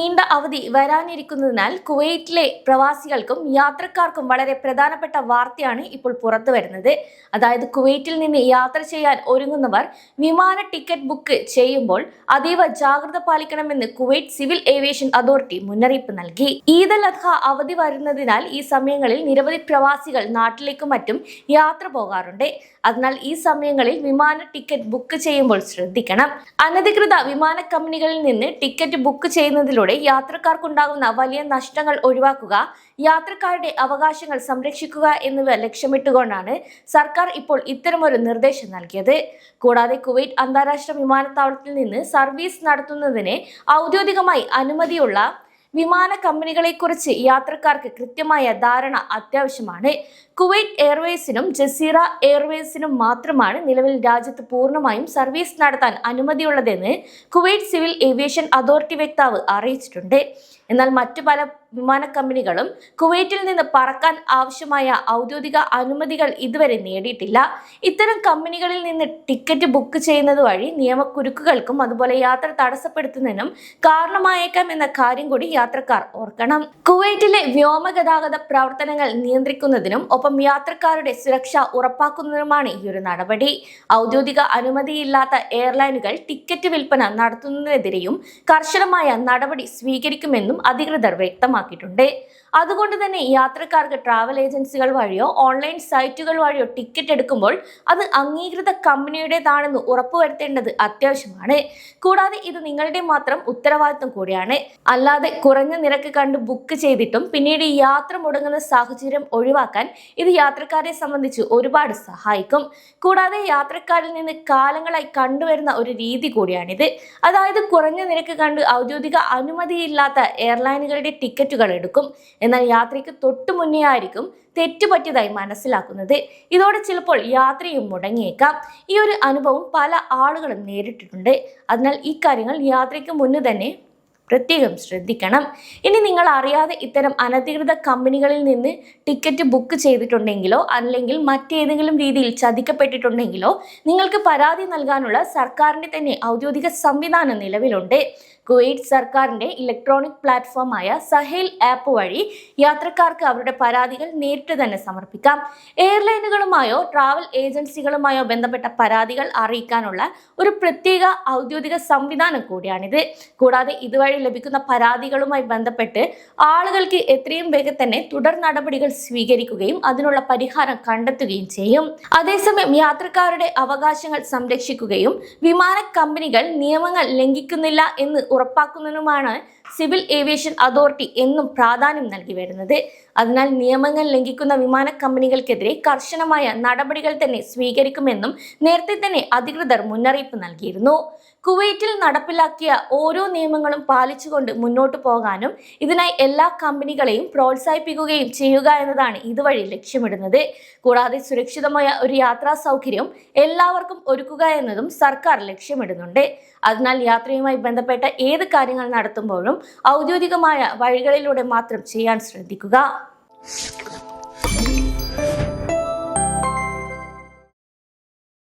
നീണ്ട അവധി വരാനിരിക്കുന്നതിനാൽ കുവൈറ്റിലെ പ്രവാസികൾക്കും യാത്രക്കാർക്കും വളരെ പ്രധാനപ്പെട്ട വാർത്തയാണ് ഇപ്പോൾ പുറത്തു വരുന്നത്. അതായത് കുവൈറ്റിൽ നിന്ന് യാത്ര ചെയ്യാൻ ഒരുങ്ങുന്നവർ വിമാന ടിക്കറ്റ് ബുക്ക് ചെയ്യുമ്പോൾ അതീവ ജാഗ്രത പാലിക്കണമെന്ന് കുവൈറ്റ് സിവിൽ ഏവിയേഷൻ അതോറിറ്റി മുന്നറിയിപ്പ് നൽകി. ഈദ് അൽ അദ്ഹ അവധി വരുന്നതിനാൽ ഈ സമയങ്ങളിൽ നിരവധി പ്രവാസികൾ നാട്ടിലേക്കും മറ്റും യാത്ര പോകാറുണ്ട്. അതിനാൽ ഈ സമയങ്ങളിൽ വിമാന ടിക്കറ്റ് ബുക്ക് ചെയ്യുമ്പോൾ ശ്രദ്ധിക്കണം. അനധികൃത വിമാന കമ്പനികളിൽ നിന്ന് ടിക്കറ്റ് ബുക്ക് ചെയ്യുന്നതിലൂടെ യാത്രക്കാർക്കുണ്ടാകുന്ന വലിയ നഷ്ടങ്ങൾ ഒഴിവാക്കുക, യാത്രക്കാരുടെ അവകാശങ്ങൾ സംരക്ഷിക്കുക എന്നിവ ലക്ഷ്യമിട്ടുകൊണ്ടാണ് സർക്കാർ ഇപ്പോൾ ഇത്തരമൊരു നിർദ്ദേശം നൽകിയത്. കൂടാതെ കുവൈറ്റ് അന്താരാഷ്ട്ര വിമാനത്താവളത്തിൽ നിന്ന് സർവീസ് നടത്തുന്നതിന് ഔദ്യോഗികമായി അനുമതിയുള്ള വിമാന കമ്പനികളെക്കുറിച്ച് യാത്രക്കാർക്ക് കൃത്യമായ ധാരണ അത്യാവശ്യമാണ്. കുവൈറ്റ് എയർവേസിനും ജസീറ എയർവേസിനും മാത്രമാണ് നിലവിൽ രാജ്യത്ത് പൂർണ്ണമായും സർവീസ് നടത്താൻ അനുമതിയുള്ളതെന്ന് കുവൈറ്റ് സിവിൽ ഏവിയേഷൻ അതോറിറ്റി വക്താവ് അറിയിച്ചിട്ടുണ്ട്. എന്നാൽ മറ്റു പല വിമാന കമ്പനികളും കുവൈറ്റിൽ നിന്ന് പറക്കാൻ ആവശ്യമായ ഔദ്യോഗിക അനുമതികൾ ഇതുവരെ നേടിയിട്ടില്ല. ഇത്തരം കമ്പനികളിൽ നിന്ന് ടിക്കറ്റ് ബുക്ക് ചെയ്യുന്നത് വഴി നിയമക്കുരുക്കുകൾക്കും അതുപോലെ യാത്ര തടസ്സപ്പെടുത്തുന്നതിനും കാരണമായേക്കാം എന്ന കാര്യം കൂടി യാത്രക്കാർ ഓർക്കണം. കുവൈറ്റിലെ വ്യോമഗതാഗത പ്രവർത്തനങ്ങൾ നിയന്ത്രിക്കുന്നതിനും ഒപ്പം യാത്രക്കാരുടെ സുരക്ഷ ഉറപ്പാക്കുന്നതിനുമാണ് ഈ ഒരു നടപടി. ഔദ്യോഗിക അനുമതിയില്ലാത്ത എയർലൈനുകൾ ടിക്കറ്റ് വിൽപ്പന നടത്തുന്നതിനെതിരെയും കർശനമായ നടപടി സ്വീകരിക്കുമെന്നും അധികൃതർ വ്യക്തമാക്കിയിട്ടുണ്ട്. അതുകൊണ്ട് തന്നെ യാത്രക്കാർക്ക് ട്രാവൽ ഏജൻസികൾ വഴിയോ ഓൺലൈൻ സൈറ്റുകൾ വഴിയോ ടിക്കറ്റ് എടുക്കുമ്പോൾ അത് അംഗീകൃത കമ്പനിയുടേതാണെന്ന് ഉറപ്പുവരുത്തേണ്ടത് അത്യാവശ്യമാണ്. കൂടാതെ ഇത് നിങ്ങളുടെ മാത്രം ഉത്തരവാദിത്വം കൂടിയാണ്. അല്ലാതെ കുറഞ്ഞ നിരക്ക് കണ്ട് ബുക്ക് ചെയ്തിട്ടും പിന്നീട് യാത്ര മുടങ്ങുന്ന സാഹചര്യം ഒഴിവാക്കാൻ ഇത് യാത്രക്കാരെ സംബന്ധിച്ച് ഒരുപാട് സഹായിക്കും. കൂടാതെ യാത്രക്കാരിൽ നിന്ന് കാലങ്ങളായി കണ്ടുവരുന്ന ഒരു രീതി കൂടിയാണിത്. അതായത് കുറഞ്ഞ നിരക്ക് കണ്ട് ഔദ്യോഗിക അനുമതിയില്ലാത്ത എയർലൈനുകളുടെ ടിക്കറ്റുകൾ എടുക്കും. എന്നാൽ യാത്രയ്ക്ക് തൊട്ടു മുന്നേ ആയിരിക്കും തെറ്റുപറ്റിയതായി മനസ്സിലാക്കുന്നത്. ഇതോടെ ചിലപ്പോൾ യാത്രയും മുടങ്ങിയേക്കാം. ഈ ഒരു അനുഭവം പല ആളുകളും നേരിട്ടിട്ടുണ്ട്. അതിനാൽ ഈ കാര്യങ്ങൾ യാത്രയ്ക്ക് മുന്നേ തന്നെ പ്രത്യേകം ശ്രദ്ധിക്കണം. ഇനി നിങ്ങൾ അറിയാതെ ഇത്തരം അനധികൃത കമ്പനികളിൽ നിന്ന് ടിക്കറ്റ് ബുക്ക് ചെയ്തിട്ടുണ്ടെങ്കിലോ അല്ലെങ്കിൽ മറ്റേതെങ്കിലും രീതിയിൽ ചതിക്കപ്പെട്ടിട്ടുണ്ടെങ്കിലോ നിങ്ങൾക്ക് പരാതി നൽകാനുള്ള സർക്കാരിന്റെ തന്നെ ഔദ്യോഗിക സംവിധാനം നിലവിലുണ്ട്. കുവൈറ്റ് സർക്കാരിന്റെ ഇലക്ട്രോണിക് പ്ലാറ്റ്ഫോമായ സഹേൽ ആപ്പ് വഴി യാത്രക്കാർക്ക് അവരുടെ പരാതികൾ നേരിട്ട് തന്നെ സമർപ്പിക്കാം. എയർലൈനുകളുമായോ ട്രാവൽ ഏജൻസികളുമായോ ബന്ധപ്പെട്ട പരാതികൾ അറിയിക്കാനുള്ള ഒരു പ്രത്യേക ഔദ്യോഗിക സംവിധാനം കൂടിയാണിത്. കൂടാതെ ഇതുവഴി ലഭിക്കുന്ന പരാതികളുമായി ബന്ധപ്പെട്ട് ആളുകൾക്ക് എത്രയും വേഗം തന്നെ തുടർ നടപടികൾ സ്വീകരിക്കുകയും അതിനുള്ള പരിഹാരം കണ്ടെത്തുകയും ചെയ്യും. അതേസമയം യാത്രക്കാരുടെ അവകാശങ്ങൾ സംരക്ഷിക്കുകയും വിമാന കമ്പനികൾ നിയമങ്ങൾ ലംഘിക്കുന്നില്ല എന്ന് ഉറപ്പാക്കുന്നതിനുമാണ് സിവിൽ ഏവിയേഷൻ അതോറിറ്റി എന്നും പ്രാധാന്യം നൽകി വരുന്നത്. അതിനാൽ നിയമങ്ങൾ ലംഘിക്കുന്ന വിമാന കമ്പനികൾക്കെതിരെ കർശനമായ നടപടികൾ തന്നെ സ്വീകരിക്കുമെന്നും നേരത്തെ തന്നെ അധികൃതർ മുന്നറിയിപ്പ് നൽകിയിരുന്നു. കുവൈറ്റിൽ നടപ്പിലാക്കിയ ഓരോ നിയമങ്ങളും പാലിച്ചുകൊണ്ട് മുന്നോട്ട് പോകാനും ഇതിനായി എല്ലാ കമ്പനികളെയും പ്രോത്സാഹിപ്പിക്കുകയും ചെയ്യുക എന്നതാണ് ഇതുവഴി ലക്ഷ്യമിടുന്നത്. കൂടാതെ സുരക്ഷിതമായ ഒരു യാത്രാ സൗകര്യം എല്ലാവർക്കും ഒരുക്കുക എന്നതും സർക്കാർ ലക്ഷ്യമിടുന്നുണ്ട്. അതിനാൽ യാത്രയുമായി ബന്ധപ്പെട്ട ഏത് കാര്യങ്ങൾ നടത്തുമ്പോഴും ഔദ്യോഗികമായ വഴികളിലൂടെ മാത്രം ചെയ്യാൻ ശ്രദ്ധിക്കുക.